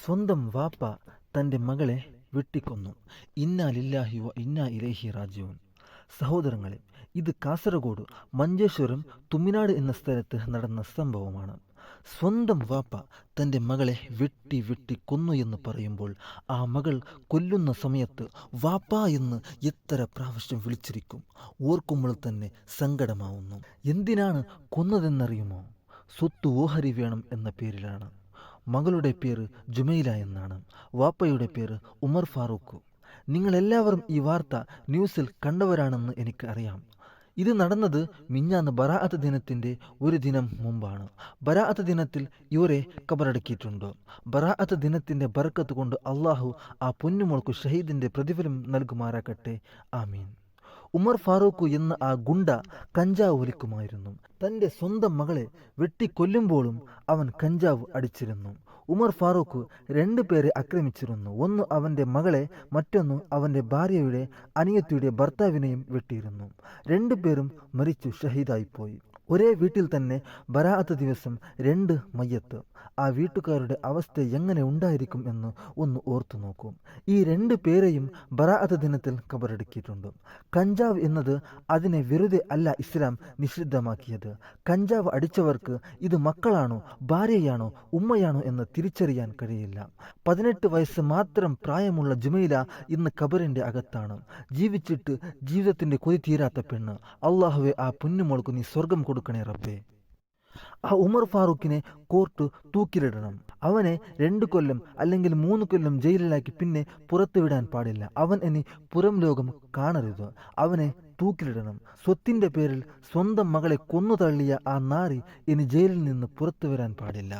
സ്വന്തം വാപ്പ തൻ്റെ മകളെ വെട്ടിക്കൊന്നു. ഇന്നാ ലില്ലാഹി വ ഇന്നാ ഇലൈഹി റാജിഊൻ. സഹോദരങ്ങളെ, ഇത് കാസർഗോഡ് മഞ്ചേശ്വരം തുമ്മിനാട് എന്ന സ്ഥലത്ത് നടന്ന സംഭവമാണ്. സ്വന്തം വാപ്പ തൻ്റെ മകളെ വെട്ടി വെട്ടി കൊന്നു എന്ന് പറയുമ്പോൾ ആ മകൾ കൊല്ലുന്ന സമയത്ത് വാപ്പ എന്ന് എത്ര പ്രാവശ്യം വിളിച്ചിരിക്കും. ഓർക്കുമ്പോൾ തന്നെ സങ്കടമാവുന്നു. എന്തിനാണ് കൊന്നതെന്നറിയുമോ? സ്വത്ത് ഓഹരി വേണം എന്ന പേരിലാണ്. മകളുടെ പേര് ജുമൈല എന്നാണ്. വാപ്പയുടെ പേര് ഉമർ ഫാറൂഖ്. നിങ്ങളെല്ലാവരും ഈ വാർത്ത ന്യൂസിൽ കണ്ടവരാണെന്ന് എനിക്ക് അറിയാം. ഇത് നടന്നത് മിഞ്ഞാന്ന് ബറാഅത്ത് ദിനത്തിൻ്റെ ഒരു ദിനം മുമ്പാണ്. ബറാഅത്ത് ദിനത്തിൽ ഇവരെ കബറടക്കിയിട്ടുണ്ട്. ബറാഅത്ത് ദിനത്തിൻ്റെ ബർക്കത്ത് കൊണ്ട് അള്ളാഹു ആ പൊന്നുമോൾക്ക് ഷഹീദിൻ്റെ പ്രതിഫലം നൽകുമാറാക്കട്ടെ. ആമീൻ. ഉമർ ഫാറൂഖ് എന്ന ആ ഗുണ്ട കഞ്ചാവ് വലിക്കുമായിരുന്നു. തൻ്റെ സ്വന്തം മകളെ വെട്ടിക്കൊല്ലുമ്പോഴും അവൻ കഞ്ചാവ് അടിച്ചിരുന്നു. ഉമർ ഫാറൂഖ് 2 പേരെ ആക്രമിച്ചിരുന്നു. ഒന്ന് അവൻ്റെ മകളെ, മറ്റൊന്ന് അവൻ്റെ ഭാര്യയുടെ അനിയത്തിയുടെ ഭർത്താവിനെയും വെട്ടിയിരുന്നു. 2 പേരും മരിച്ചു ഷഹീദായിപ്പോയി. ഒരേ വീട്ടിൽ തന്നെ ബറാഅത്ത് ദിവസം 2 മയ്യത്ത്. ആ വീട്ടുകാരുടെ അവസ്ഥ എങ്ങനെ ഉണ്ടായിരിക്കും എന്ന് ഒന്ന് ഓർത്തു നോക്കൂ. ഈ 2 പേരെയും ബറാഅത്ത് ദിനത്തിൽ കബറടക്കിയിട്ടുണ്ട്. കഞ്ചാവ് എന്നത് അതിനെ വെറുതെ അല്ല ഇസ്ലാം നിഷിദ്ധമാക്കിയത്. കഞ്ചാവ് അടിച്ചവർക്ക് ഇത് മക്കളാണോ, ഭാര്യയാണോ, ഉമ്മയാണോ എന്ന് തിരിച്ചറിയാൻ കഴിയില്ല. 18 വയസ്സ് മാത്രം പ്രായമുള്ള ജുമൈല ഇന്ന് ഖബറിൻ്റെ അകത്താണ്. ജീവിച്ചിട്ട് ജീവിതത്തിൻ്റെ കൊതി തീരാത്ത പെണ്ണ്. അള്ളാഹുവെ, ആ പൊന്നുമോൾക്ക് നീ സ്വർഗം കൊടുക്കണേ റബ്ബേ. ആ ഉമർ ഫാറൂഖിനെ കോർട്ട് തൂക്കിലിടണം. അവനെ 2 കൊല്ലം അല്ലെങ്കിൽ 3 കൊല്ലം ജയിലിലാക്കി പിന്നെ പുറത്തു വിടാൻ പാടില്ല. അവൻ ഇനി പുറം ലോകം കാണരുത്. അവനെ തൂക്കിലിടണം. സ്വത്തിൻ്റെ പേരിൽ സ്വന്തം മകളെ കൊന്നു തള്ളിയ ആ നാറി ഇനി ജയിലിൽ നിന്ന് പുറത്തു വരാൻ പാടില്ല.